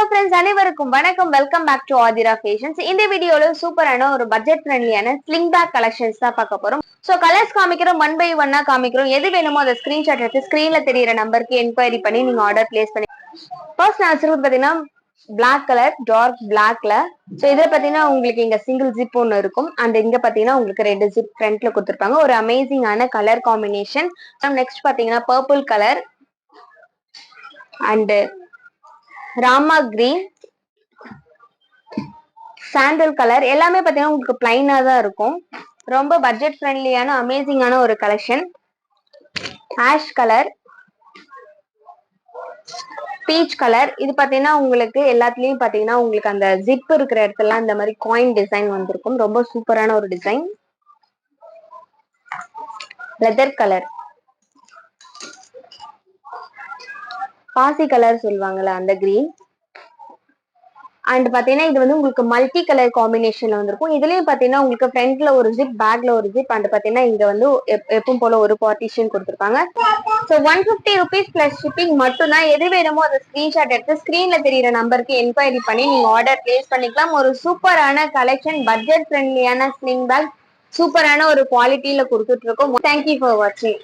Friends, அனைவருக்கும் வணக்கம். Welcome back to Aathira Fashions. இந்த வீடியோல சூப்பரான ஒரு பட்ஜெட் ஃப்ரெண்ட்லியான ஸ்லிங் பேக் கலெக்ஷன்ஸ் தான் பார்க்க போறோம். சோ கலர்ஸ் காமிக்கிறோம், ஒன் பை ஒன்னா காமிக்கிறோம். எது வேணுமோ அதை ஸ்கிரீன்ஷாட் எடுத்து ஸ்கிரீன்ல தெரியுற நம்பருக்கு என்கொயரி பண்ணி நீங்க ஆர்டர் பிளேஸ் பண்ணி. ஃபர்ஸ்ட் நான் வச்சிருக்கிறது பாத்தீங்கன்னா பிளாக் கலர், டார்க் பிளாக்ல. சோ இதுல பாத்தீங்கன்னா உங்களுக்கு இங்க சிங்கிள் ஜிப் ஒன்னு இருக்கும். அண்ட் இங்க பாத்தீங்கன்னா உங்களுக்கு ரெண்டு ஜிப் ஃப்ரண்ட்ல கொடுத்துருப்பாங்க. ஒரு அமேசிங்கான கலர் காம்பினேஷன். நெக்ஸ்ட் பாத்தீங்கன்னா purple colour and Rama green, sandal colour எல்லாமே பாத்தீங்கன்னா உங்களுக்கு பிளைனா தான் இருக்கும். ரொம்ப பட்ஜெட் ஃப்ரெண்ட்லியான அமேசிங்கான ஒரு collection. Ash colour, peach colour. இது பாத்தீங்கன்னா உங்களுக்கு எல்லாத்துலயும் பாத்தீங்கன்னா உங்களுக்கு அந்த ஜிப் இருக்கிற இடத்துல இந்த மாதிரி காயின் டிசைன் வந்திருக்கும். ரொம்ப சூப்பரான ஒரு டிசைன். லெதர் கலர், பாசி கலர் சொல்லுவாங்கல்ல அந்த கிரீன். அண்ட் பாத்தீங்கன்னா இது வந்து உங்களுக்கு மல்டி கலர் காம்பினேஷன்ல வந்திருக்கும். இதுலயும் பாத்தீங்கன்னா உங்களுக்கு ஃப்ரண்ட்ல ஒரு ஜிப், பேக்ல ஒரு ஜிப். அண்ட் பாத்தீங்கன்னா இங்க வந்து எப்பவும் போல ஒரு பார்ட்டிஷன் கொடுத்துருப்பாங்க. ஸோ 150 rupees பிளஸ் ஷிப்பிங் மட்டும் தான். எது வேணுமோ அதை ஸ்கிரீன்ஷாட் எடுத்து ஸ்கிரீன்ல தெரியுற நம்பருக்கு என்கொயரி பண்ணி நீங்க ஆர்டர் பிளேஸ் பண்ணிக்கலாம். ஒரு சூப்பரான கலெக்ஷன், பட்ஜெட் ஃப்ரெண்ட்லியான ஸ்லிங் பேக், சூப்பரான ஒரு குவாலிட்டியில கொடுத்துட்டு இருக்கோம். தேங்க்யூ ஃபார் வாட்சிங்.